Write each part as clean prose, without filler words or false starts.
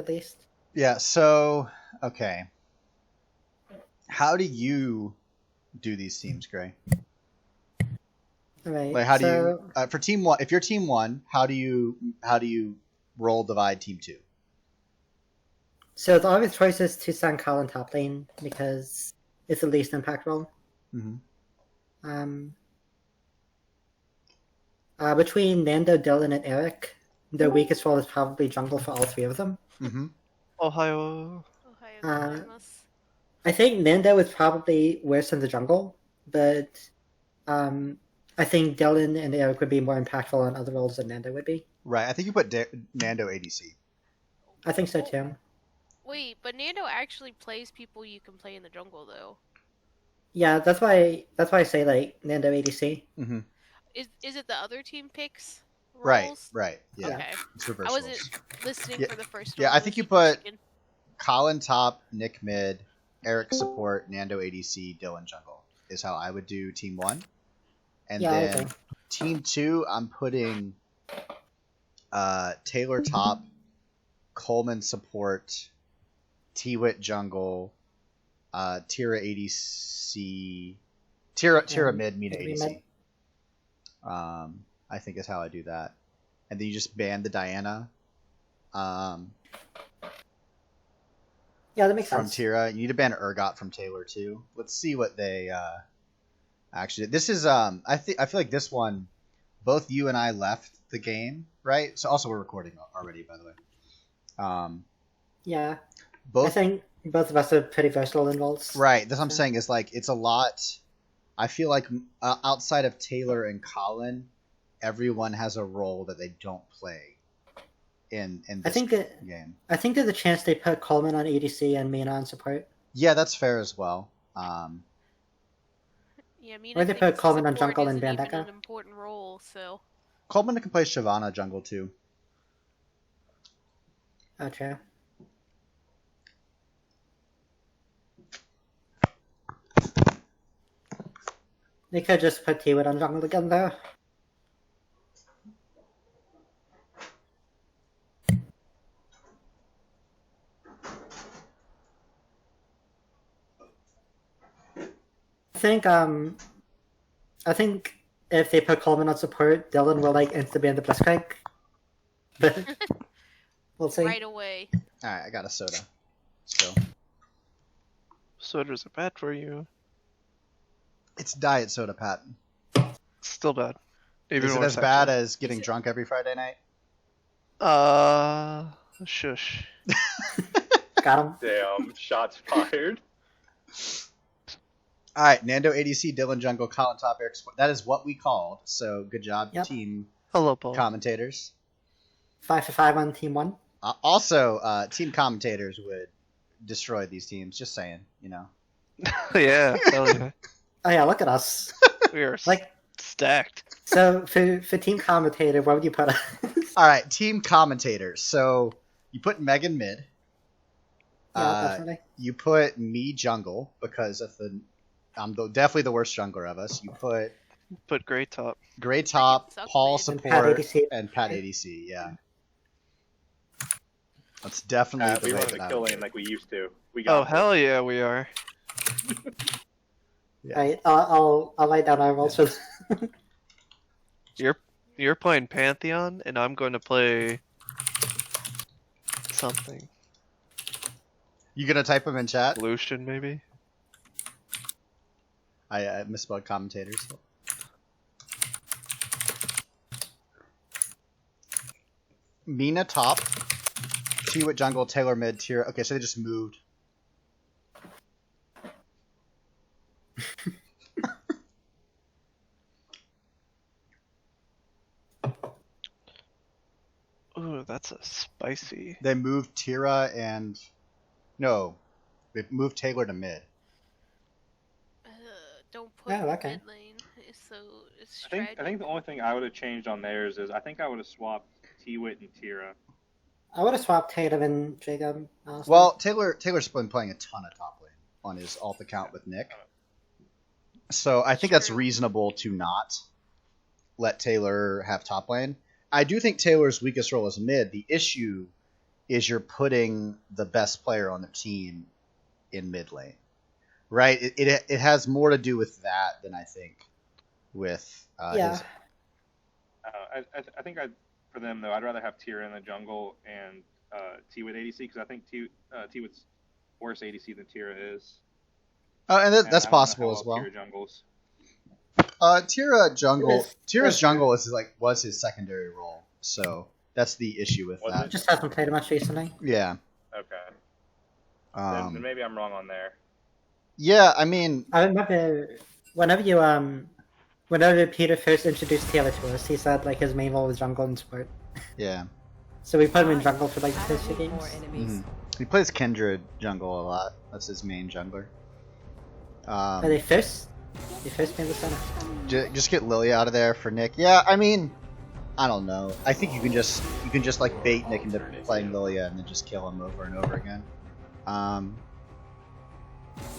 at least. Yeah, so, okay. How do you do these teams, Gray? Right. Like, how do you for team one? If you're team one, how do you roll divide team two? So the obvious choice is to send Colin top lane because it's the least impact role. Mm-hmm. Between Nando, Dylan, and Eric, their weakest role is probably jungle for all three of them. Mm-hmm. Ohio. I think Nando is probably worse in the jungle, but I think Dylan and Eric would be more impactful on other roles than Nando would be. Right. I think you put Nando ADC. I think so too. Wait, but Nando actually plays people you can play in the jungle, though. Yeah, that's why I say like Nando ADC. Mm-hmm. Is it the other team picks? Roles? Right. Yeah. Okay. It's reverse I wasn't roles. listening for the first one. Yeah, I think you put Colin top, Nick mid, Eric support, Nando ADC, Dylan jungle is how I would do team one. And then team two, I'm putting Taylor top, Coleman support, T-Wit jungle, Tira ADC, Tira mid, Mina ADC. I think is how I do that. And then you just ban the Diana. Yeah, that makes sense. From Tira. You need to ban Urgot from Taylor too. Let's see what they actually did. This is I feel like this one, both you and I left the game, right? So also we're recording already, by the way. Yeah. I think both of us are pretty versatile in roles. Right. That's what I'm saying is like it's a lot. I feel like outside of Taylor and Colin, everyone has a role that they don't play in this game. I think there's a chance they put Coleman on ADC and Mina on support. Yeah, that's fair as well. Yeah, Mina or they put Coleman on jungle and ban Bandeka. An important role, so. Coleman can play Shyvana jungle too. Okay. They could just put T-Wit on jungle again though. I think if they put Coleman on support, Dylan will like insta ban the Blitzcrank. But we'll see. Right away. Alright, I got a soda. Still. Sodas are bad for you. It's diet soda, Pat. Still bad. Even is it as bad as getting drunk every Friday night? Shush. Got him. Damn, shots fired. Alright, Nando ADC, Dylan Jungle, Colin Top, Eric Sport. That is what we called. So good job, team Hello, Paul. Commentators. 5 for 5 on team 1. Also, team commentators would destroy these teams. Just saying, you know. Yeah, hell yeah. Oh yeah, look at us. We are like stacked. So for team commentator, what would you put us? Alright, team commentators. So you put Megan mid. Yeah, definitely. You put me jungle because of I'm definitely the worst jungler of us. You put Gray top. Gray top, Paul support, and Pat ADC. ADC. Yeah, that's definitely we the want way to kill lane like we used to. Hell yeah, we are. Yeah. Right, I'll write down our roles for You're playing Pantheon, and I'm going to play something. You gonna type them in chat? Lucian, maybe. I misspelled commentators. Mina top, T-Wit jungle, Taylor mid, tier. Okay, so they just moved. Ooh, that's a spicy. They moved Tira and they moved Taylor to mid. Don't put okay. mid lane. So it's I think the only thing I would have changed on theirs is I think I would have swapped T-Wit and Tira. I would have swapped Tatum and Jacob. Honestly. Well, Taylor's been playing a ton of top lane on his alt account with Nick. So I think that's reasonable to not let Taylor have top lane. I do think Taylor's weakest role is mid. The issue is you're putting the best player on the team in mid lane, right? It has more to do with that than I think with Yeah. his. I think for them though, I'd rather have Tira in the jungle and T-Wit ADC because I think T-Wit's worse ADC than Tira is. Oh, and And that's I don't know possible how as well. Tira jungles. Tira's jungle was his secondary role, so that's the issue with Was that. it? Just hasn't played much recently. Yeah. Okay. Then maybe I'm wrong on there. Yeah, I mean, I remember whenever Peter first introduced Taylor to us, he said like his main role was jungle and support. yeah. So we put him in jungle for like the first few games. Mhm. He plays Kindred jungle a lot. That's his main jungler. Are they first? They first made the center. Just get Lily out of there for Nick. Yeah, I mean, I don't know. I think you can just like bait Nick into playing Lilia and then just kill him over and over again.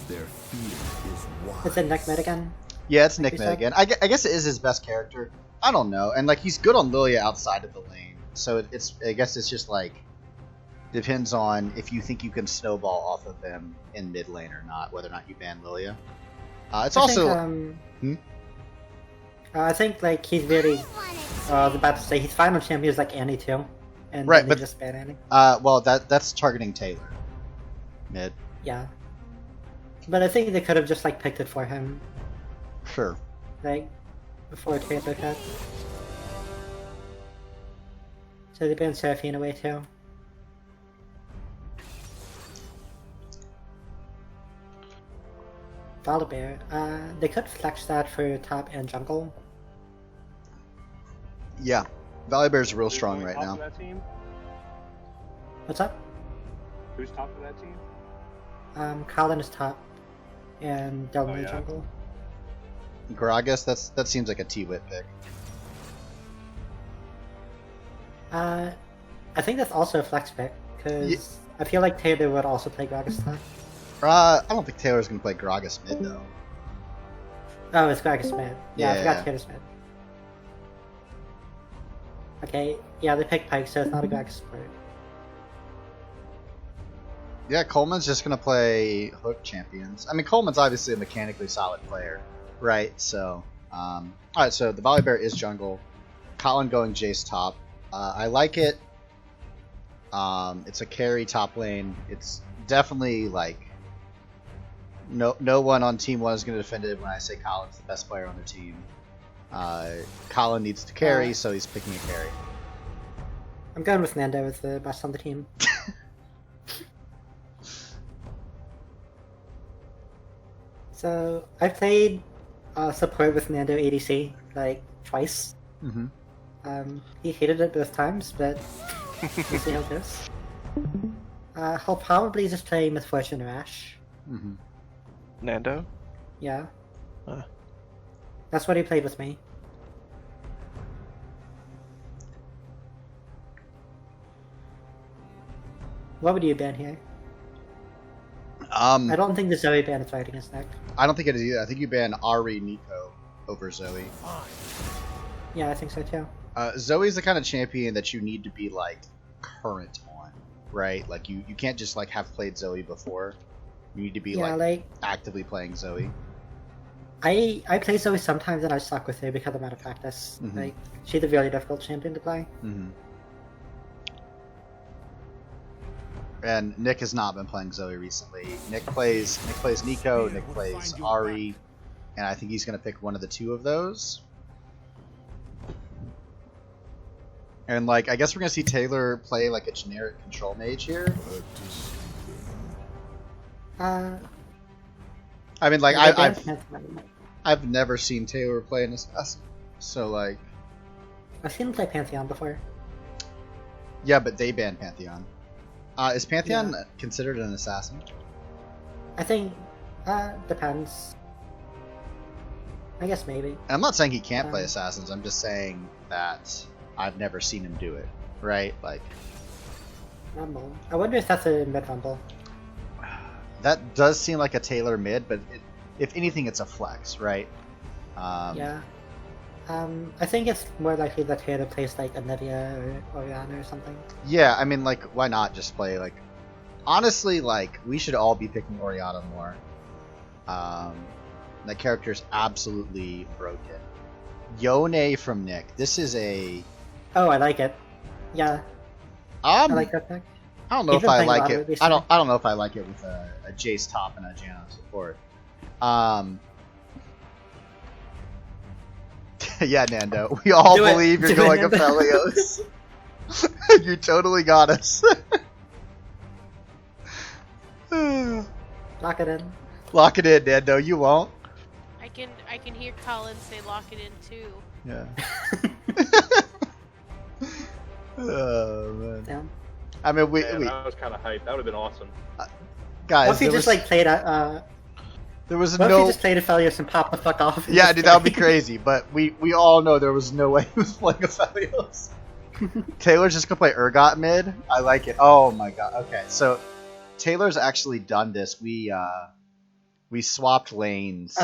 Their fear is wild. Is it Nick mid again? Yeah, it's Nick you mid said? again. I guess it is his best character. I don't know, and like he's good on Lilia outside of the lane. So I guess it's just like depends on if you think you can snowball off of him in mid lane or not, whether or not you ban Lilia. It's also. I think like he's really. I was about to say he's final champions like Annie too, and Right, then but- they just ban Annie. Well, that's targeting Taylor. Mid. Yeah, but I think they could have just like picked it for him, Sure. like before Taylor cut. So they banned Seraphine away too. Volibear. They could flex that for top and jungle. Yeah. Volibear's real Who's strong going right top now. of that team? What's up? Who's top of that team? Colin is top, and Delvin Oh, is yeah. jungle. Gragas, that seems like a T-Wit pick. I think that's also a flex pick, because I feel like Taylor would also play Gragas top. I don't think Taylor's gonna play Gragas mid though. Oh, it's Gragas mid. Yeah, I Yeah. forgot Taylor's mid. Okay, yeah, they picked Pike, so it's not a Gragas support. Yeah, Coleman's just gonna play hook champions. I mean, Coleman's obviously a mechanically solid player, right? So, all right. So the Volibear is jungle. Colin going Jace top. I like it. It's a carry top lane. It's definitely like no one on team one is gonna defend it when I say Colin's the best player on their team. Colin needs to carry, so he's picking a carry. I'm going with Nando as the best on the team. So, I played support with Nando ADC, like, twice. Mm-hmm. He hated it both times, but we'll see how it goes. He'll probably just play Misfortune or Ash. Mm-hmm. Nando? Yeah. Huh. That's what he played with me. What would you ban here? I don't think the Zoe ban is fighting his neck. I don't think it is either. I think you ban Ari Nico over Zoe. Yeah, I think so too. Zoe's the kind of champion that you need to be like current on, right? Like you can't just like have played Zoe before. You need to be Yeah, like like actively playing Zoe. I play Zoe sometimes and I suck with her because I'm out of practice. Mhm. Like she's a really difficult champion to play. Mm-hmm. And Nick has not been playing Zoe recently. Nick plays Nico. Nick plays Ari, and I think he's gonna pick one of the two of those. And like, I guess we're gonna see Taylor play like a generic control mage here. I mean, like, they ban I've Pantheon. I've never seen Taylor play an assassin, so like, I've seen him play Pantheon before. yeah, but they banned Pantheon. Is Pantheon considered an assassin? I think depends. I guess maybe. And I'm not saying he can't play Um, assassins. I'm just saying that I've never seen him do it. Right? Like Rumble. I wonder if that's a mid rumble. that does seem like a Taylor mid, but if anything, it's a flex, right? Yeah. I think it's more likely that Taylor plays like Anivia or Oriana or something. Yeah, I mean, like, why not just play like? Honestly, like, we should all be picking Oriana more. That character's absolutely broken. Yone from Nick. This is a. Oh, I like it. Yeah, I like that pick. I don't know He's if been I playing a like lot it. recently. I don't know if I like it with a Jace top and a Janna support. Yeah, Nando. We all Do it. believe you're Do it, going Nando. Aphelios. You totally got us. Lock it in. Lock it in, Nando. You won't. I can hear Colin say lock it in too. Yeah. Oh man. Damn. I mean, we that was kind of hype. That would have been awesome. guys. What if you there just was, like played there was what if you no. just played Aphelios and popped the fuck off? and Yeah, just dude, that would be played? crazy. But we all know there was no way he was playing Aphelios. Taylor's just gonna play Urgot mid. I like it. Oh my god. Okay, so Taylor's actually done this. We swapped lanes.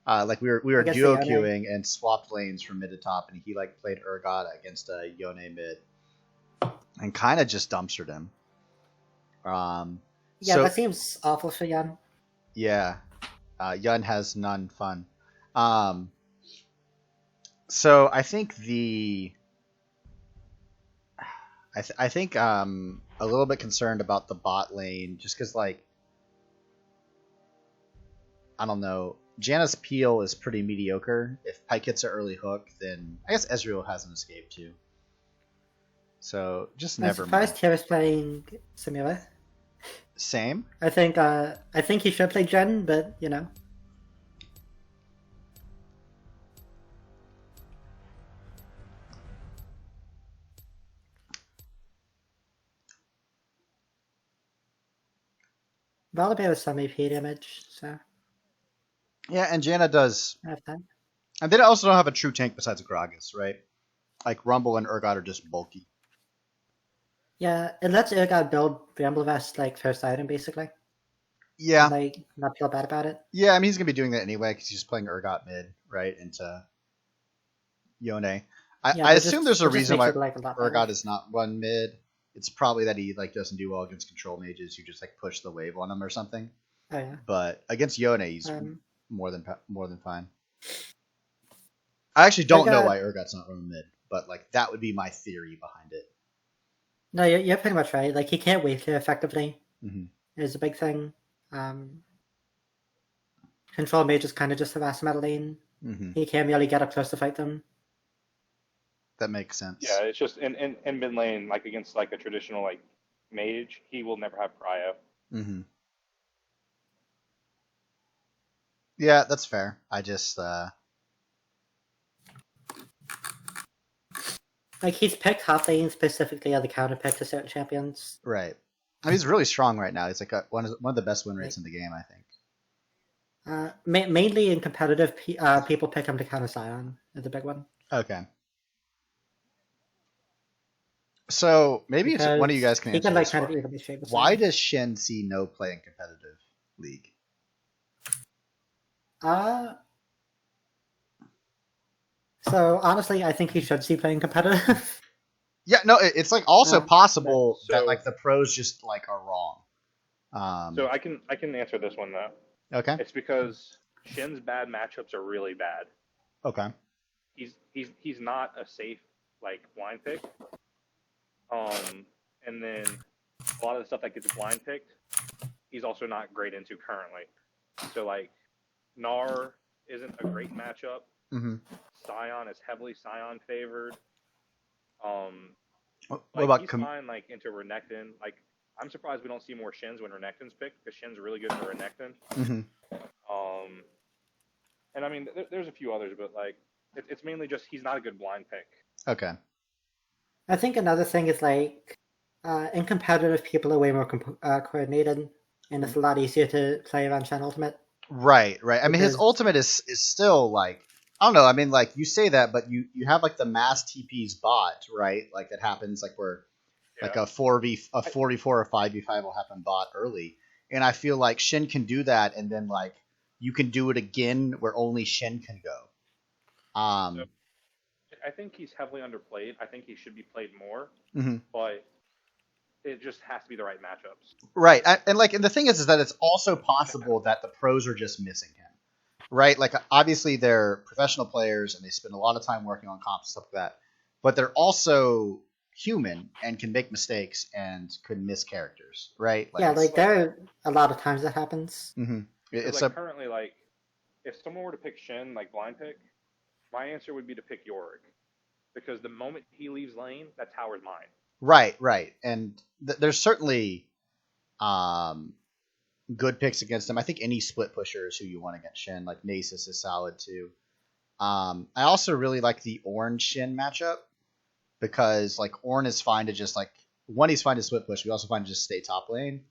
Oh, Like we were Against duo the Yone? queuing and swapped lanes from mid to top, and he like played Urgot against Yone mid, and kind of just dumpstered him. yeah, so that seems awful for Yun. yeah, Yun has none fun. So I think I think a little bit concerned about the bot lane, just because like I don't know. Janna's peel is pretty mediocre. If Pyke gets an early hook, then I guess Ezreal has an escape too. So just I'm never surprised mind. Tara's playing Samira. Same. I think he should play Jen, but you know. Volibear has some AP damage, so Yeah, and Janna does. I have time. And they also don't have a true tank besides Gragas, right? Like Rumble and Urgot are just bulky. Yeah, it lets Urgot build Bramblevest like first item basically. Yeah. And, like not feel bad about it. Yeah, I mean he's gonna be doing that anyway because he's just playing Urgot mid, right, into Yone. Yeah, I but assume there's a it just reason makes why it, like, a lot better. Urgot is not run mid. It's probably that he like doesn't do well against control mages who just like push the wave on him or something. Oh yeah. But against Yone, he's Um, more than fine. I actually don't know Urgot- why Urgot's not run mid, but like that would be my theory behind it. No, you're pretty much right. Like he can't wave clear effectively. Mm-hmm. Is a big thing. Control mage is kind of just harass metal lane. Mm-hmm. He can't really get up close to fight them. That makes sense. Yeah, it's just in mid lane, like against like a traditional like mage, he will never have cryo. Mm-hmm. Yeah, that's fair. I just Like he's picked top lane specifically as a counter pick to certain champions. right. I mean, he's really strong right now. He's like one of the best win rates in the game, I think. Mainly in competitive, people pick him to counter Scion is a big one. Okay. So maybe it's one of you guys can He answer can like this kind for of me. evenly shape. Why does Shen see no play in competitive league? So honestly, I think he should see playing competitive. Yeah, no, it's like also possible So- that like the pros just like are wrong. So I can answer this one though. Okay. It's because Shin's bad matchups are really bad. Okay. He's not a safe like blind pick. And then a lot of the stuff that gets blind picked, he's also not great into currently. So like Gnar isn't a great matchup. Mm-hmm. Scion is heavily Scion favored. What Like, about he's fine like into Renekton. Like I'm surprised we don't see more Shins when Renekton's picked because Shin's really good into Renekton. Mm-hmm. And I mean there's a few others, but like it's mainly just he's not a good blind pick. Okay. I think another thing is like in competitive, people are way more coordinated, and it's a lot easier to play around Shen Ultimate. Right. I mean, his Because- ultimate is still like I don't know. I mean, like you say that, but you have like the mass TP's bot, right? Like that happens like where like a 4v4 or 5v5 will happen bot early, and I feel like Shin can do that, and then like you can do it again where only Shin can go. I think he's heavily underplayed. I think he should be played more, Mhm. but it just has to be the right matchups. Right, and the thing is that it's also possible that the pros are just missing him, right? Like obviously they're professional players and they spend a lot of time working on comps and stuff like that, but they're also human and can make mistakes and could miss characters, right? Yeah, like there are a lot of times that happens. Mm-hmm. It's like currently, like if someone were to pick Shen, like blind pick, my answer would be to pick Yorick, because the moment he leaves lane, that tower's mine. right, and there's certainly good picks against him. I think any split pusher is who you want against Shen. Like Nasus is solid too. I also really like the Ornn Shen matchup because like Ornn is fine to just like he's fine to split push. We also fine to just stay top lane,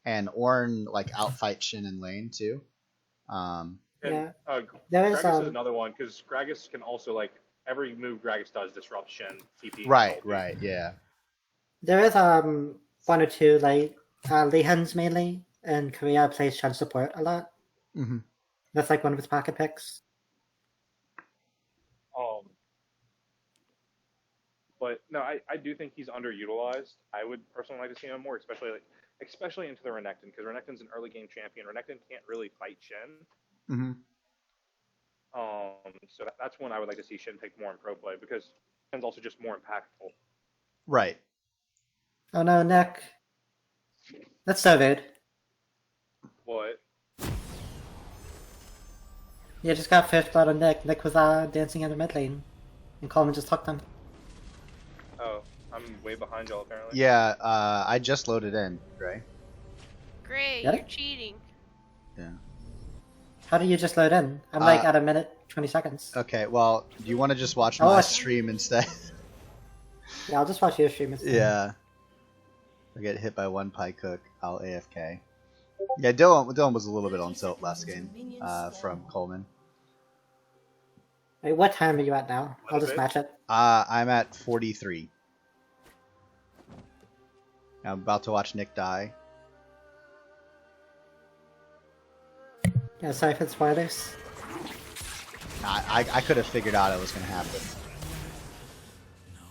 and Ornn like outfight Shen in lane too. And, Yeah. Gragas is another one because Gragas can also like every move Gragas does disrupts Shen TP. Right, yeah. There is one or two like Lehens mainly in Korea plays Shen support a lot. Mm-hmm. That's like one of his pocket picks. But no, I do think he's underutilized. I would personally like to see him more, especially into the Renekton, because Renekton's an early game champion. Renekton can't really fight Shen. Mm-hmm. So that's one I would like to see Shen take more in pro play, because Shen's also just more impactful. Right. Oh no, Nick. That's so rude. What? You just got first blood on Nick. Nick was dancing in the mid lane. And Coleman just hooked him. Oh, I'm way behind y'all apparently. Yeah, I just loaded in, Gray. Great, Got you're it? cheating. Yeah. How do you just load in? I'm like at a minute 20 seconds. Okay, well, do you want to just watch Oh, my I- stream instead? Yeah, I'll just watch your stream instead. Yeah. I get hit by one pie cook, I'll AFK. Yeah, Dylan was a little bit on tilt last game from Coleman. Wait, what time are you at now? What I'll is just it? match it. I'm at 43. I'm about to watch Nick die. Yeah, sorry for the spoilers. I could have figured out it was going to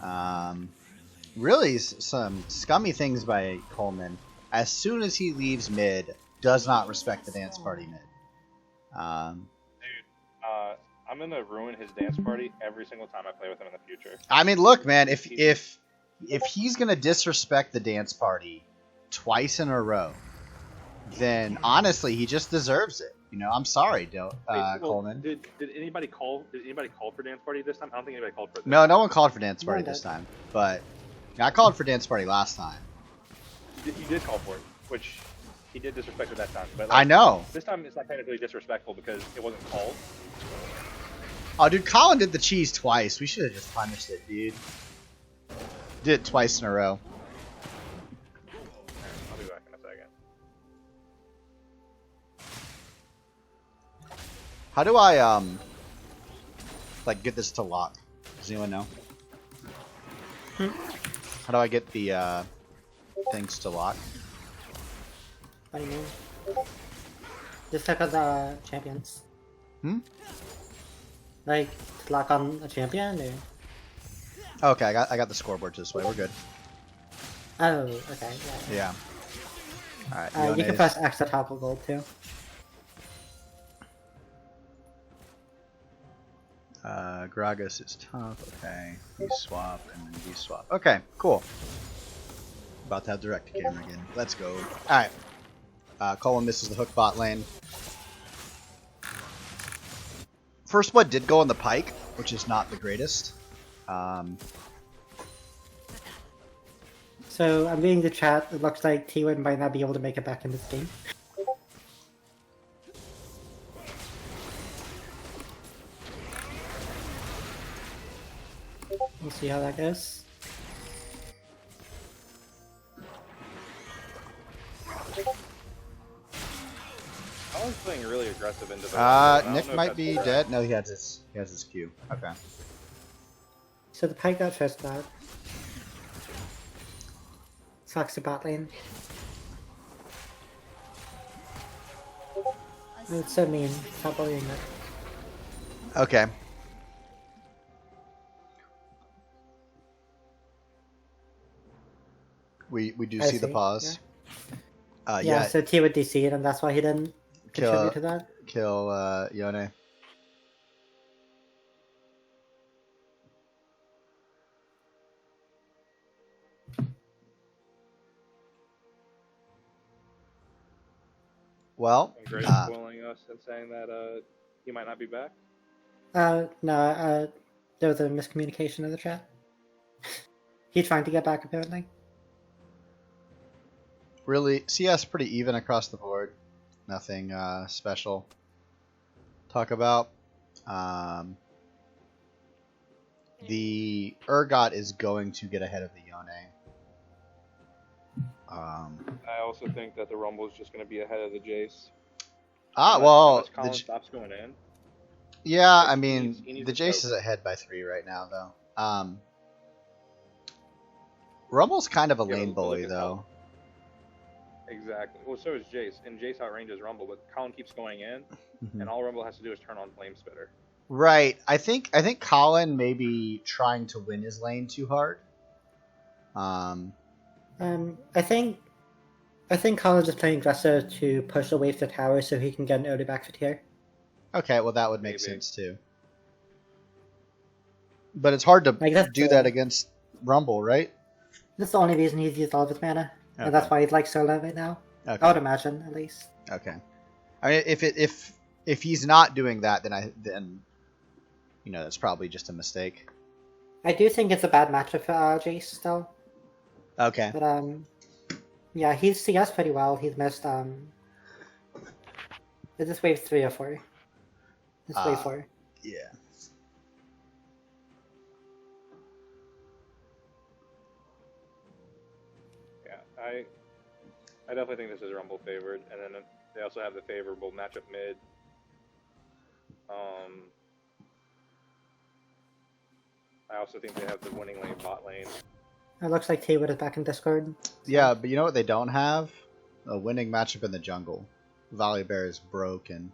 happen. Really, some scummy things by Coleman. As soon as he leaves mid, does not respect the dance party mid. I'm gonna ruin his dance party every single time I play with him in the future. I mean, look, man, if he's gonna disrespect the dance party twice in a row, then honestly, he just deserves it. You know, I'm sorry, Coleman. Did anybody call? Did anybody call for dance party this time? I don't think anybody called for it. No one called for dance party No, this time, but I called for dance party last time. You did call for it, which he did disrespect it that time. But I know. This time it's not technically disrespectful because it wasn't called. Oh, dude, Colin did the cheese twice. We should have just punished it, dude. Did it twice in a row. I'll be back in a second. How do I like get this to lock? Does anyone know? How do I get the things to lock? What do you mean? Just look at the champions. Hmm? Like, to lock on a champion, or? Okay, I got the scoreboard this way. We're good. Oh, okay, yeah. Yeah. Alright, You can press X to toggle gold, too. Gragas is top. Okay. V swap and then V swap. Okay, cool. About to have direct to camera again. Let's go. Alright. Colin misses the hook bot lane. First blood did go on the pike, which is not the greatest. So, I'm reading the chat. It looks like T-Win might not be able to make it back in this game. We'll see how that goes. Colin's playing really aggressive into the. Nick might be dead. No, he has his Q. Okay. So the pike got first blood. Sucks the bot lane. Oh, it's so mean. Stop bullying it. Okay. We do I see the see, pause. Yeah, so T would DC it, and that's why he didn't contribute to that. Kill Yone. Well, And Grace spoiling us and saying that he might not be back. No, there was a miscommunication in the chat. He's trying to get back, apparently. really, CS pretty even across the board. Nothing special to talk about. The Urgot is going to get ahead of the Yone. I also think that the Rumble is just going to be ahead of the Jace. Well, Colin stops going in. yeah, I He mean, needs the to Jace choke. is ahead by 3 right now, though. Rumble's kind of a Yeah, lane but look bully, at though. Exactly. Well, so is Jace, and Jace outranges Rumble, but Colin keeps going in, and all Rumble has to do is turn on Flame Spitter. Right. I think Colin may be trying to win his lane too hard. I think Colin's just playing aggressive to push the wave to tower so he can get an early back for tier. Okay, well that would make Maybe. sense too. But it's hard to Like, that's do the- that against Rumble, right? That's the only reason he's used all of his mana, and that's Okay. why he's like so low right now. Okay. I would imagine, at least. Okay. I mean, if he's not doing that, then you know that's probably just a mistake. I do think it's a bad matchup for Jace still, Okay. but yeah, he's CS pretty well. He's missed is this wave 3 or 4? This wave 4. Yeah. Yeah, I definitely think this is Rumble favored, and then they also have the favorable matchup mid. I also think they have the winning lane bot lane. It looks like T-Wood is back in Discord. Yeah, but you know what they don't have? A winning matchup in the jungle. Volibear is broken.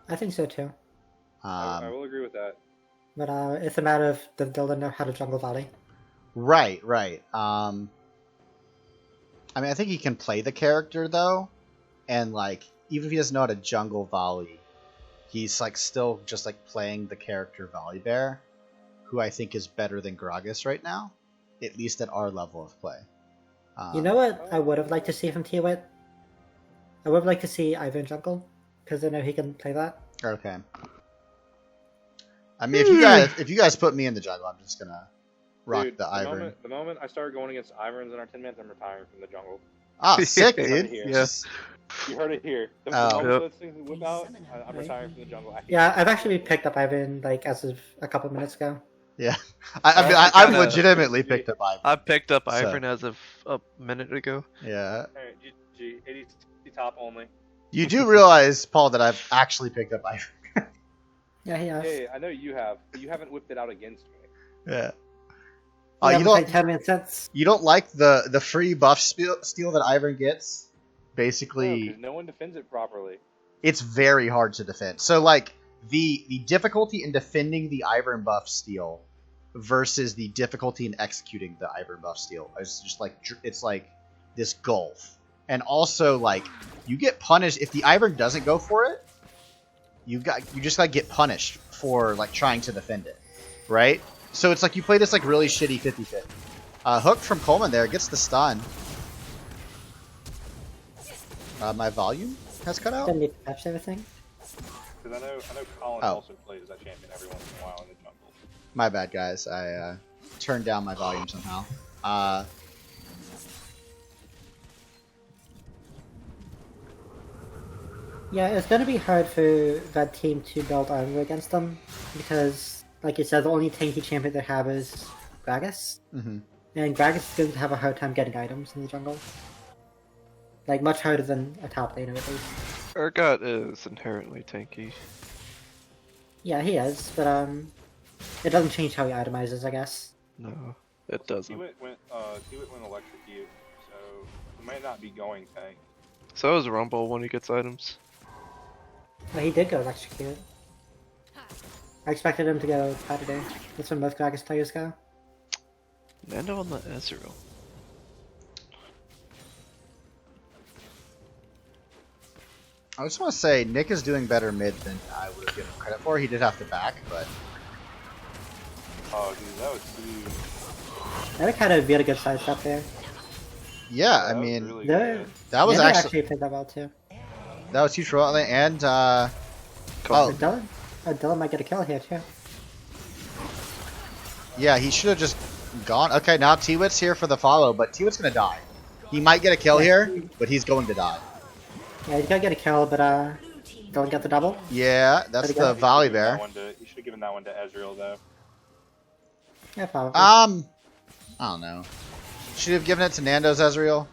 I think so too. I will agree with that. But it's a matter of does Dylan know how to jungle volley? Right. I mean, I think he can play the character though, and like even if he doesn't know how to jungle volley, he's like still just like playing the character Volibear, who I think is better than Gragas right now, at least at our level of play. You know what I would have liked to see from T-Wit? I would have liked to see Ivan jungle, because I know he can play that. Okay. I mean, if you guys put me in the jungle, I'm just gonna rock Dude, the Ivern. The moment I start going against Iverns in our 10 minutes, I'm retiring from the jungle. Ah, sick, Yeah. dude. Yes. You heard it here. The Oh. moment Yep. those things whip out, I'm retiring from the jungle. I hate Yeah, I've actually picked up Ivan like as of a couple minutes ago. Yeah, I've kinda- legitimately picked up Ivern. I picked up So- Ivern as of a minute ago. Yeah, Alright, GG, 80 top only. you do realize, Paul, that I've actually picked up Ivern. Yeah, he has. Hey, I know you have, but you haven't whipped it out against me. Yeah. I You haven't don't played 10 minutes since. you don't like the free buff steal that Ivern gets? No, Basically, 'cause no one defends it properly. it's very hard to defend. So like the difficulty in defending the Ivern buff steal versus the difficulty in executing the Ivern buff steal is just like it's like this gulf. And also like you get punished if the Ivern doesn't go for it. You just gotta get punished for like trying to defend it, right? So it's like you play this like really shitty 50-50. Hook from Coleman there gets the stun. My volume has cut out. Didn't need to patch everything. Because I know Colin Oh. also plays that champion every once in a while in the jungle. My bad, guys. I turned down my volume somehow. Yeah, it's going to be hard for that team to build armor against them, because, like you said, the only tanky champion they have is Gragas, Mhm. and Gragas is going to have a hard time getting items in the jungle. Like, much harder than a top laner, at least. Urgot is inherently tanky. Yeah, he is, but, it doesn't change how he itemizes, I guess. No, it doesn't. T-Wit went electrocute, so he might not be going tank. So is Rumble when he gets items. But he did go electrocute. I expected him to go Predator. That's when most Gragas players go. Nando on the Ezreal. I just want to say Nick is doing better mid than I would have given him credit for. He did have to back, but Oh, dude, that was huge. Eric had a really good side step there. yeah, I That was mean really There- good. that was Nando actually played that well too. that was huge for Outlet, and Oh. oh Dylan might get a kill here too. yeah, he should have just gone. Okay, now T-Wit's here for the follow, but T-Wit's gonna die. He might get a kill here, but he's going to die. Yeah, he's gonna get a kill, but Dylan got the double. Yeah, that's Gotta go. the volley He should've given bear. that one to- He should have given that one to Ezreal though. Yeah, probably. I don't know. Should have given it to Nando's Ezreal.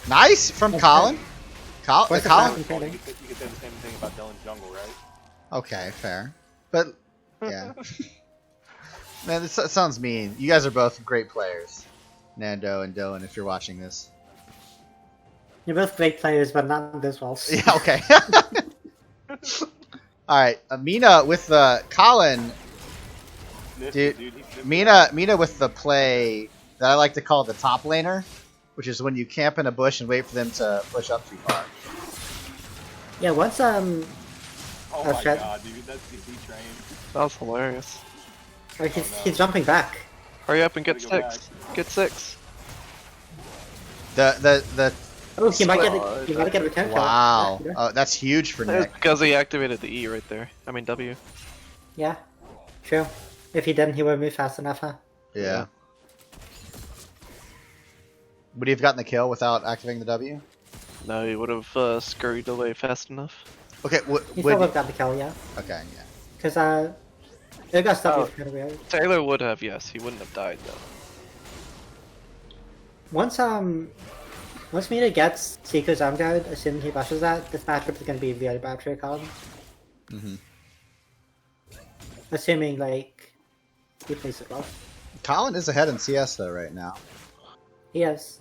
Nice from That's Colin. What's the Colin. pattern You trading? could say the same thing about Dylan's jungle, right? Okay, fair. But yeah, man, this sounds mean. You guys are both great players, Nando and Dylan. If you're watching this, You're both great players, but not this well. yeah, okay. All right, Mina with the Colin. Dude, He's Mina with the play that I like to call the top laner, which is when you camp in a bush and wait for them to push up too far. Yeah, once Oh Oh, my shit. god, dude, that's the train. That was hilarious. he's jumping back. Hurry up and get Gotta go 6. Get 6. The Oh, he might get Squad. he might get a return kill. wow, Yeah, oh, that's huge for It's Nick. because he activated the E right there. I mean W. yeah, true. If he didn't, he would move fast enough, huh? Yeah. Would he have gotten the kill without activating the W? No, he would have scurried away fast enough. Okay, He would still would have got the kill, yeah. okay, yeah. Because it got stuck Oh. with kind of weird. Taylor would have, yes. He wouldn't have died though. Once Mina gets Seeker's arm guard, assuming he rushes that, this matchup is going to be really bad for Colin. hmm Assuming, like, he plays it well. Colin is ahead in CS though right now. He is.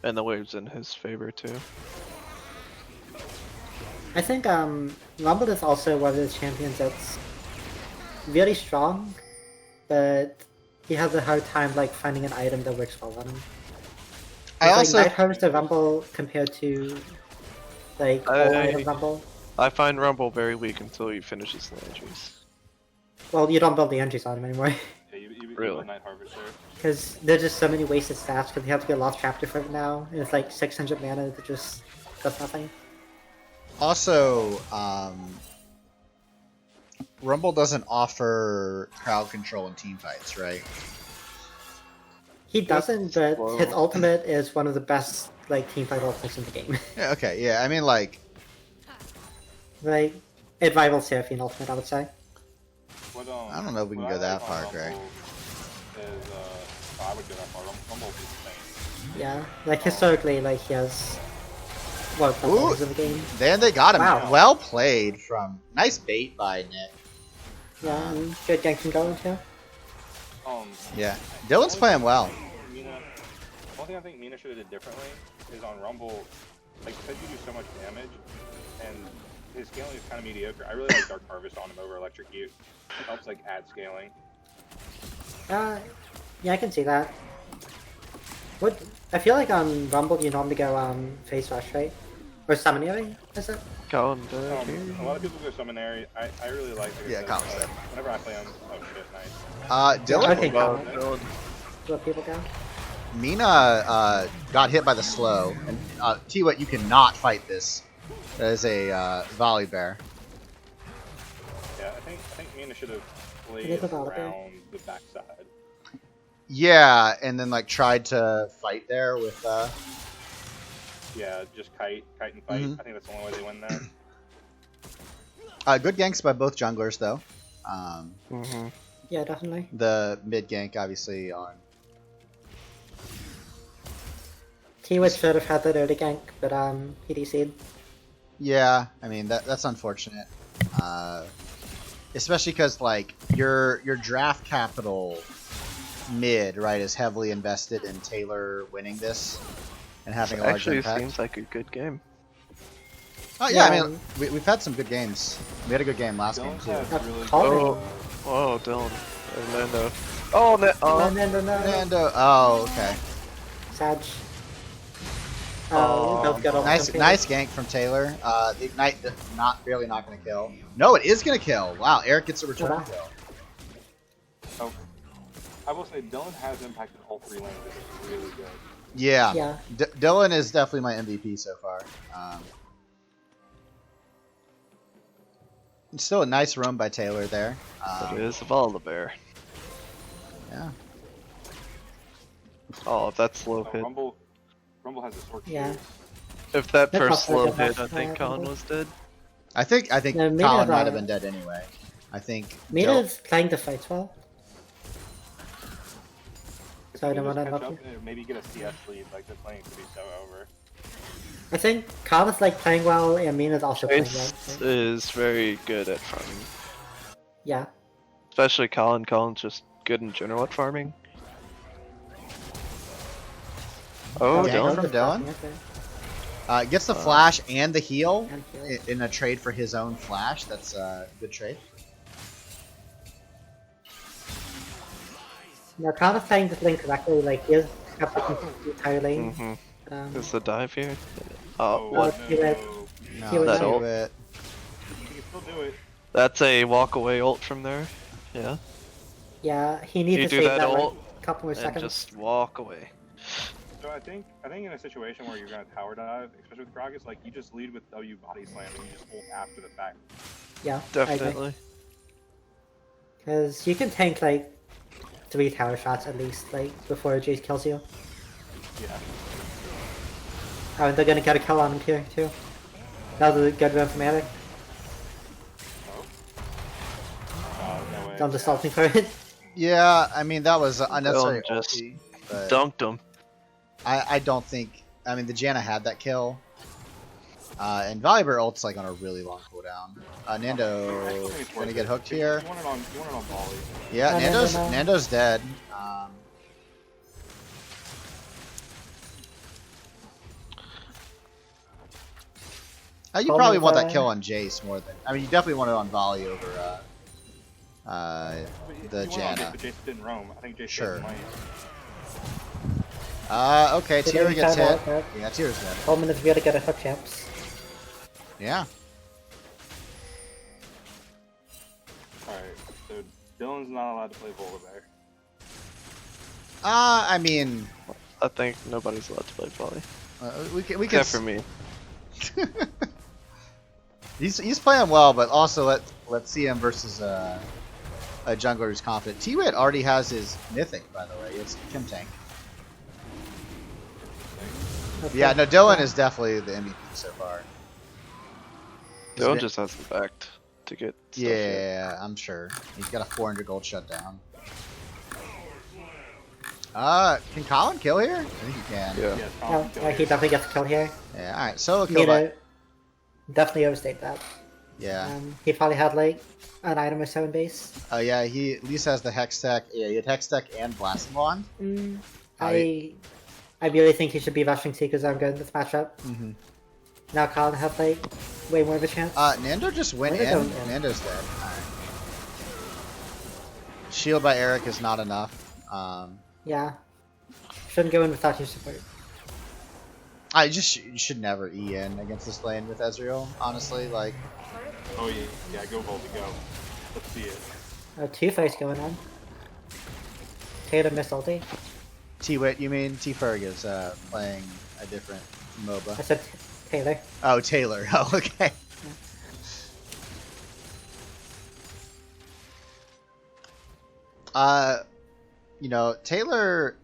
And the wave's in his favor too. I think Rumble is also one of those champions that's really strong, but he has a hard time like finding an item that works well on him. I It's also like Night Harvester Rumble compared to like all I- item Rumble. I find Rumble very weak until he finishes the entries. Well, you don't build the entries on him anymore Yeah, you Really? Night Harvester. because there's just so many wasted stats because you have to get Lost Chapter for it now, and it's like 600 mana that just does nothing. also Rumble doesn't offer crowd control in team fights, right? He doesn't, but slow. his ultimate is one of the best like teamfight ultimates in the game. Yeah, okay, yeah. I mean, like, Like it rivals Seraphine ultimate, I would say. What, I don't know if we can what go I that like far, on Greg. Rumble Is, I would go that far. Rumble is insane. Yeah, like historically, like he has one of the Ooh. best in the game. then they got him. Wow. Well played from nice bait by Nick. Yeah, and good ganking going too. Yeah, Dylan's playing well. Mina, one thing I think Mina should have did differently is on Rumble, like because you do so much damage, and his scaling is kind of mediocre. I really like Dark Harvest on him over Electrocute. It helps like add scaling. Yeah, I can see that. What I feel like on Rumble you normally go face rush, right? Or summoneering, is it? Colin A lot of people go Summonary. I really like it. Yeah, Colin's there. Whenever I play on, oh shit, nice. Dylan, Okay, Well, Colin. Dylan. Let people go. Mina got hit by the slow, and T-Wet, you cannot fight this. That is a volley bear. Yeah, I think Mina should have played It is a volley bear. around the backside. Yeah, and then like tried to fight there with. Yeah, just kite and fight. Mhm. I think that's the only way they win that. Good ganks by both junglers though. Mm-hmm. Yeah, definitely. The mid gank obviously on. T-Wood should have had that early gank, but he DC'd. Yeah, I mean that's unfortunate. Especially because like your draft capital mid right is heavily invested in Taylor winning this and having a large Actually, impact. seems like a good game. Oh yeah, I Yeah. mean we've had some good games. We had a good game last game Dylan's too. had Uh, really Colin. Oh, oh, Dylan, Orlando. Oh, No, no, no, no. Nando. Oh, okay. Sag. Oh, both got Nice, nice gank from Taylor. The ignite barely not gonna kill. No, it is gonna kill. Wow, Eric gets a return Wow. kill. So, I will say Dylan has impacted all 3 lanes. This is really good. Yeah, Yeah. Dylan is definitely my MVP so far. Still a nice roam by Taylor there. It is Volibear. Yeah. Oh, if that's slow So hit. Rumble has a sword. Yeah. If that That's first also slow a good hit, I match think for Colin Rumble. was dead. I think No, Mina's Colin might have alright. been dead anyway. I think. Mina's playing the fight well. If So I you don't just want to catch help up you. and maybe get a CS lead, like this lane could be so over. I think Colin's like playing well, and Mina's also playing well. Chase So, is very good at farming. yeah. Especially Colin. Colin's just good in general at farming. Oh, Dang, Dylan. from Dylan? Gets the flash and the heal And heal. in a trade for his own flash. That's a good trade. No, Colin's playing this lane correctly. Like he has kept the entire lane. Mm-hmm. Is the dive here? Oh, what? what? he went- No, He was that's out. it. You can still do it. That's a walk away ult from there. Yeah. Yeah, he needs You to do save that that like, ult couple more and seconds. just walk away. So I think in a situation where you're gonna tower dive, especially with Rockets, like you just lead with W body slam and you just ult after the fact. Yeah, Definitely. Because you can tank like 3 tower shots at least, like before Jace kills you. Yeah. Oh, and they're gonna get a kill on him here too. That was a good run from Eric. No way. I'm just salting for it. Yeah, I mean that was unnecessary. Dylan just ulti, but Dunked him. I don't think. I mean the Janna had that kill. And Volibear ult's like on a really long cooldown. Nando gonna get hooked here. You want it on volley. Yeah, Oh, Nando's no. Nando's dead. You Call probably me want that fire. kill on Jace more than. I mean, you definitely want it on volley over the You went on it, Janna. but Jace didn't roam. I think Jace Sure. stayed in lane. Okay, So Tyr then gets time hit. out, Yeah, Tyr's dead. Coleman is really good at hook champs. Yeah. Alright, so Dylan's not allowed to play Volibear. I mean, I think nobody's allowed to play volley. we can. Except for me. He's playing well, but also let's see him versus a jungler who's confident. T-Wit already has his mythic, by the way. It's Kim Tank. Okay. Yeah, no, Dylan is definitely the MVP so far. Dylan He's just hasn't backed to get stuff been- yet. yeah, I'm sure. He's got a 400 gold shutdown. Can Colin kill here? I think he can. Yeah. Yes, No, Colin killed he it. definitely gets a kill here. Yeah, alright, solo kill by... Mina definitely overstayed that. Yeah. He probably had like an item or so in base. Oh yeah, he at least has the Hex Tech. Yeah, he had Hex Tech and Blasting Wand. I really think he should be rushing Seekers on good in this matchup. Mm-hmm. Now Colin has like way more of a chance. Nando just went Where did in. that go? Nando's dead. Alright. Shield by Eric is not enough. Yeah. Shouldn't go in without your support. I just you should never E in against this lane with Ezreal. Honestly, like Oh yeah, go Voldy, go. Let's see it. 2 fights going on. Taylor missed ulti. T-Wit, you mean T-Ferg is playing a different I MOBA. said Taylor. Oh, Taylor. Oh, okay. You know, Taylor's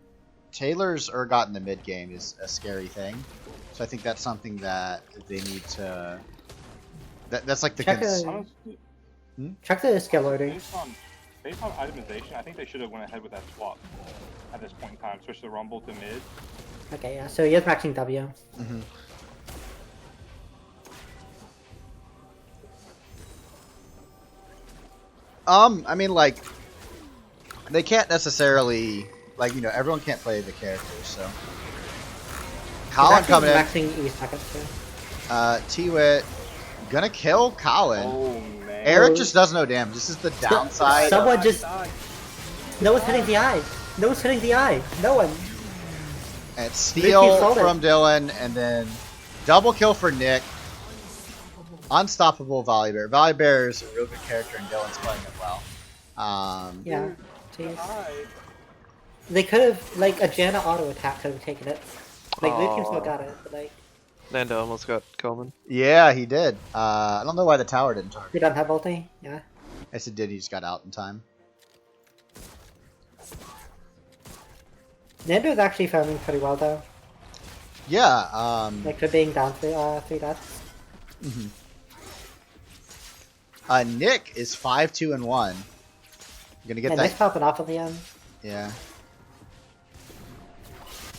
Urgot in the mid game is a scary thing. So I think that's something that they need to. That's like the. Check Honestly, Check the skill order. based on itemization, I think they should have went ahead with that swap at this point in time. Switch the Rumble to mid. Okay, yeah, so he is maxing W. Mm-hmm. I mean, like, they can't necessarily, like, you know, everyone can't play the characters, so. Colin coming in. Maxing E seconds too. T-Wit gonna kill Colin. Oh man. Eric just does no damage. This is the downside. Someone just. No one's hitting the eye. No one's hitting the eye. No one. And steal Ricky sold it. from Dylan, and then double kill for Nick. Unstoppable Volibear. Volibear is a real good character, and Dylan's playing it well. Yeah. Jeez. Hi. They could have, like, a Janna auto attack could have taken it. Like, Lucian still Aw. got it, but, like, Nando almost got Coleman. Yeah, he did. I don't know why the tower didn't target. he doesn't have ulti. Yeah. Yes, it did. He just got out in time. Nando's actually farming pretty well, though. Yeah. Like, for being down 3 deaths. Mhm. Nick is 5-2-1. You're gonna get Yeah, that. Nick's popping off at the end. Yeah.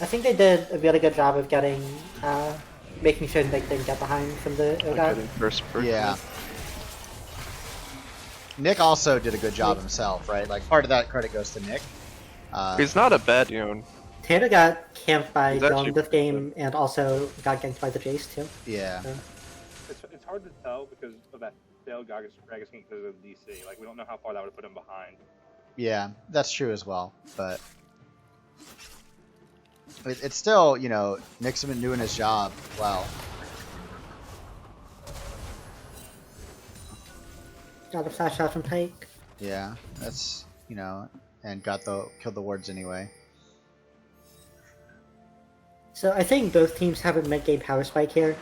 I think they did a really good job of getting, making sure they didn't get behind from the Like Urgot. hitting first person. Yeah. Nick also did a good job himself, right? Like part of that credit goes to Nick. He's not a bad Yone. Taylor got camped by He's actually Dylan this pretty game, and also got ganked by the Jace, too. Yeah. It's hard to tell because of that failed Gragas game because of DC. Like we don't know how far that would have put him behind. Yeah, that's true as well. But it's still, you know, Nick's been doing his job well. Got a flash shot from Pike. Yeah, that's, you know, and killed the wards anyway. So I think both teams have a mid-game power spike here.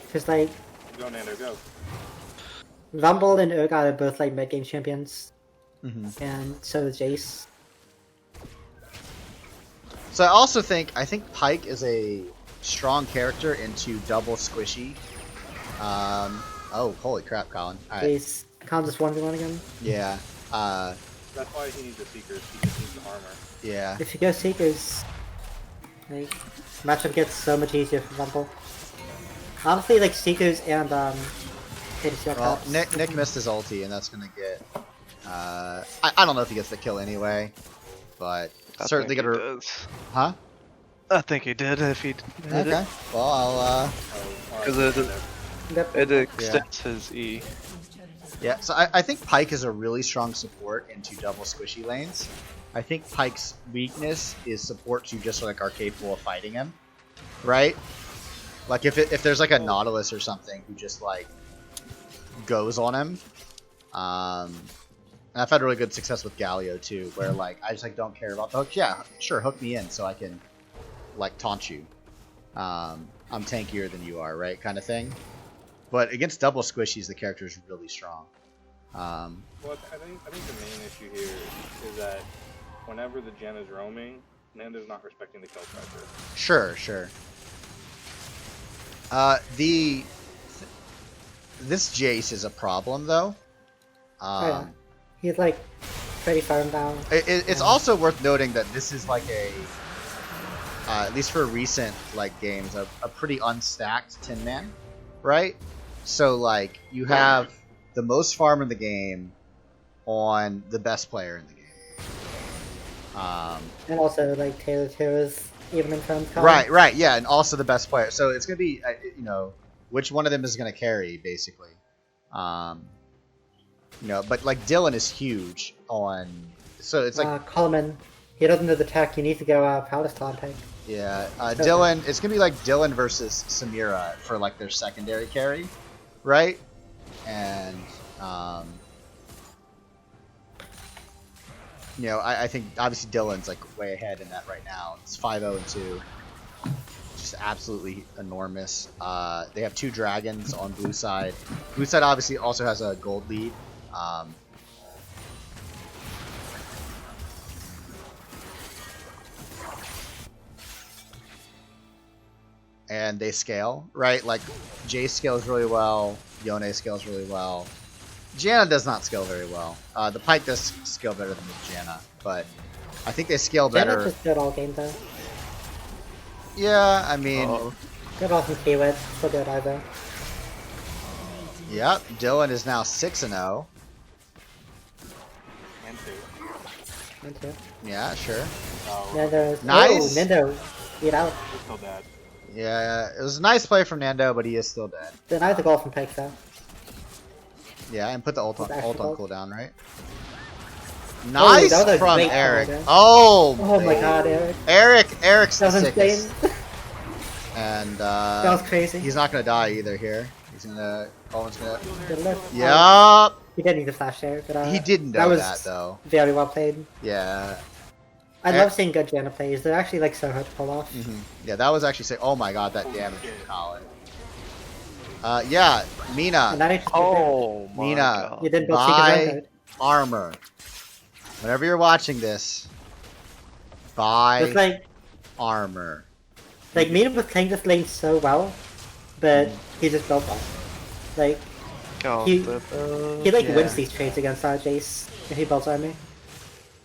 Because, like, Go Nando, go. Rumble and Urgot are both, like, mid-game champions. Mm-hmm. And so is Jace. So I think Pike is a strong character into double squishy. Oh, holy crap, Colin. Alright. Jace can't just 1v1 again. Yeah. That's why he needs the Seekers. He just needs the armor. Yeah. If you go Seekers, like, matchup gets so much easier for Rumble. Honestly, like, Seekers and, Well, Nick missed his ulti, and that's gonna get. I don't know if he gets the kill anyway, but I certainly think gonna. he does. Huh? I think he did if he hit Okay. Well, I'll. Because it extends his E. Yeah. So I think Pike is a really strong support into double squishy lanes. I think Pike's weakness is supports you just like are capable of fighting him, right? Like if there's like a Nautilus or something who just like goes on him. And I've had really good success with Galio too, where like I just like don't care about the hook. Yeah, sure, hook me in so I can like taunt you. I'm tankier than you are, right? Kind of thing. But against double squishies, the character is really strong. Well, I think the main issue here is that whenever the Gen is roaming, Nando's not respecting the kill pressure. Sure. This Jace is a problem though. Oh, yeah. He's, like, pretty farm down. It's also worth noting that this is like a, at least for recent like games, a pretty unstacked 10-man, right? So like you have the most farm in the game on the best player in the game. And also, like, Taylor too is even in terms of Right, yeah, and also the best player. So it's gonna be, you know, which one of them is gonna carry basically. You know, but like Dylan is huge on, so it's like Coleman. He doesn't know the tech. You need to go Palestine tank. yeah, Dylan. It's gonna be like Dylan versus Samira for like their secondary carry, right? And you know, I think obviously Dylan's like way ahead in that right now. It's 5-0-2, just absolutely enormous. They have 2 dragons on blue side. Blue side obviously also has a gold lead. And they scale, right? Like, Jay scales really well, Yone scales really well. Janna does not scale very well. The Pike does scale better than the Janna, but I think they scale better. Janna's just good all game though. Yeah, I mean, Good off some keyword. Still good either. yep, Dylan is now 6-0. And two. One, two. Yeah, sure. Oh, Nando's. Nice. Oh, Nando. Get out. he's still dead. Yeah, it was a nice play from Nando, but he is still dead. Denied the goal from Pike though. Yeah, and put the ult on Actual gold. cooldown, right? Nice that was a from great call, Eric. man. Oh, Oh my god, Eric's that the was sickest. insane. And That was crazy. he's not gonna die either here. He's gonna. Colin's gonna. Good luck. Yup. He didn't need to flash there, but He didn't that know was that though. very well played. Yeah. I love seeing good Janna plays. They're actually like so hard to pull off. Yeah, that was actually sick. Oh my god, that damage from Colin. Yeah, Mina. And that actually Oh my Mina. god. you didn't build Seeker's Buy Own code. armor. Whenever you're watching this, buy It's like armor. Mina was playing this lane so well, but he just built one. Like Oh, he like yeah. wins these trades against our Jace if he builds army.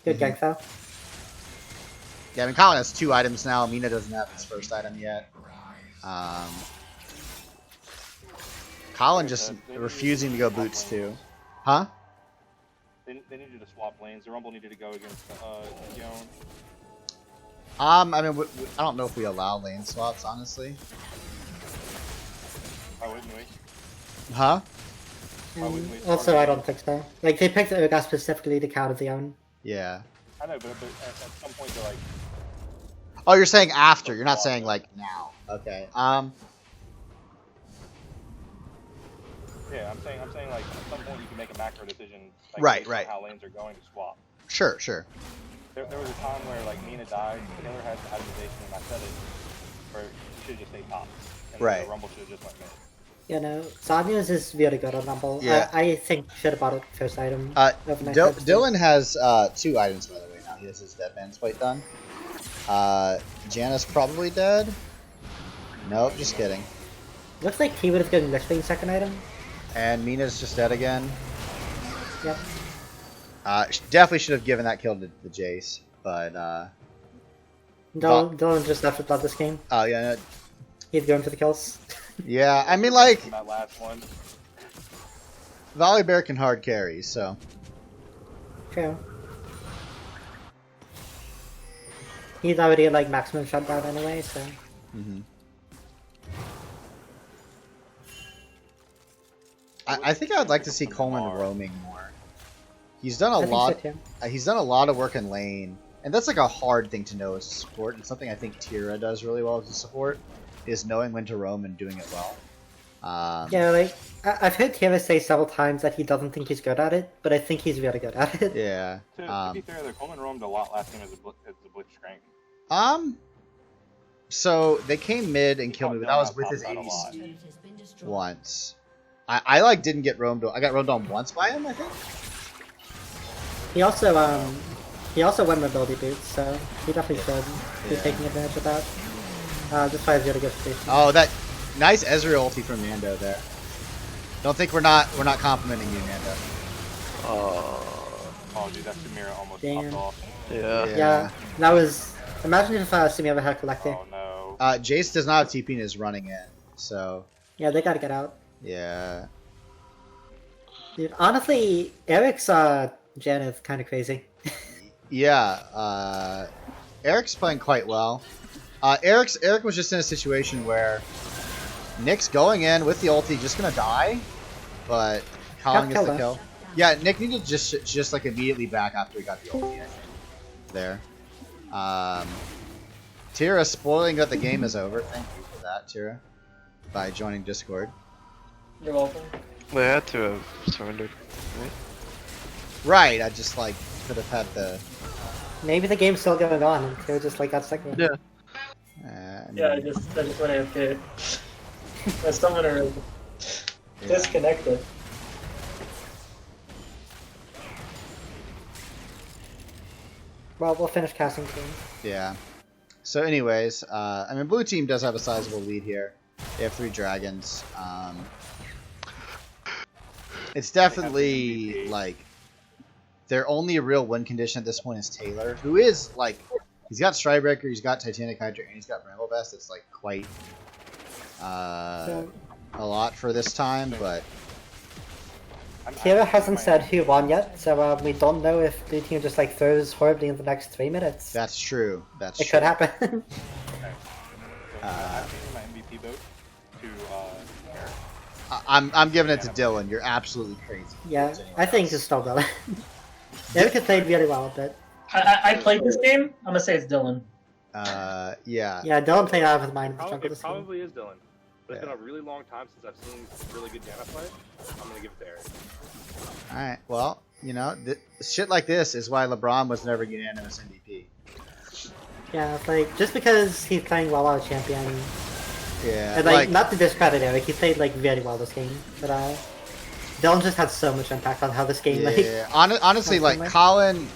Good gank though. Yeah, I mean, Colin has 2 items now. Mina doesn't have his first item yet. Colin just refusing to go boots too. Huh? They needed to swap lanes. The Rumble needed to go against Yon. I mean, I don't know if we allow lane swaps, honestly. Why wouldn't we? Huh? Why wouldn't we? Also, I don't think so. Like they picked Urgot specifically to counter the own. Yeah. I know, but at some point they're like, Oh, you're saying after. You're not saying like now. Okay. yeah, I'm saying like at some point you can make a macro decision. Like, Right, based on right. How lanes are going to swap. Sure, sure. There was a time where like Mina died, Taylor had the itemization, and I said it, where she should just stay top, and Right. the Rumble should have just went mid. You know, Zanya's is really good on Rumble. Yeah. I think should have bought it first item. Dylan has 2 items by the way now. He has his Dead Man's Plate done. Janna's probably dead. Nope, just kidding. Looks like he would have gotten literally second item. And Mina's just dead again. Yep. Definitely should have given that kill to the Jace, but Dylan just left with blood this game. oh yeah, no, He's going for the kills. yeah. I mean, like And that last one, Volley Bear can hard carry, so True. He's already at like maximum shutdown anyway, so. I think I'd like to see Coleman roaming more. He's done I a think lot. so, too. He's done a lot of work in lane, and that's like a hard thing to know as a support. It's something I think Tira does really well as a support, is knowing when to roam and doing it well. Yeah, like I've heard Tira say several times that he doesn't think he's good at it, but I think he's really good at it. Yeah. to be fair, the Coleman roamed a lot last game as a Blitz strength. So they came mid and killed me, but that was with his ADC once. I like didn't get roamed. I got roamed on once by him, I think. He also won mobility boots, so he definitely should be taking advantage of that. This fight is really good for Oh, that nice Ezreal ulti from Nando there. Don't think we're not complimenting you, Nando. Oh, dude, that Samira almost Damn. popped off. Yeah. Yeah, that was. Imagine if Simi ever had collector. Oh no. Jace does not have TP and is running in, so Yeah, they gotta get out. yeah. Dude, honestly, Eric's Jen is kind of crazy. Yeah, Eric's playing quite well. Eric was just in a situation where Nick's going in with the ulti, just gonna die, but Colin gets the kill. Yeah, Nick needed to just like immediately back after he got the ulti. I think. There. Tira spoiling that the game is over. Thank you for that, Tira, by joining Discord. You're welcome. They had to have surrendered. Right? Right, I just like could have had the. Maybe the game's still going on, and they just like got stuck with it. Yeah. Yeah, I just went AFK. My summoner is disconnected. Well, we'll finish casting soon. Yeah. So, anyways, I mean, blue team does have a sizable lead here. They have 3 dragons. It's definitely like their only real win condition at this point is Taylor, who is like he's got Stridebreaker, he's got Titanic Hydra, and he's got Bramble Vest. It's like quite a lot for this time, but Tira hasn't said who won yet, so we don't know if the team just like throws horribly in the next 3 minutes. that's true. That's It true. could happen. I'm changing my MVP vote to Eric. I'm giving it to Dylan. You're absolutely crazy. Yeah, I think it's still Dylan. Eric has played really well, but I played this game. I'm gonna say it's Dylan. Yeah. yeah, Dylan played out of his mind in the jungle It this game. probably is Dylan. But it's Yeah. been a really long time since I've seen really good Janna play. I'm gonna give it to Eric. All right. Well, shit like this is why LeBron was never unanimous MVP. Yeah, it's like just because he's playing well on a champion, Yeah. and like not to discredit Eric, he played like very well this game, but Dylan just had so much impact on how this game yeah. Honestly, like like- Colin,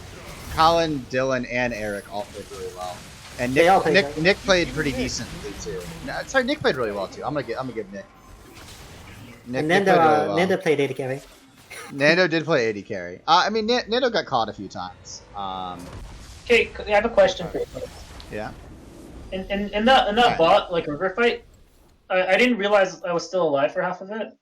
Dylan, and Eric all played really well, and They all played Nick played pretty decently too. No, sorry, Nick played really well too. I'm gonna give Nick. And Nick Nando, played really well. Nando played AD carry. Nando did play AD carry. I mean, Nando got caught a few times. Okay, I have a question for you. Yeah. In that bot like river fight, I didn't realize I was still alive for half of it.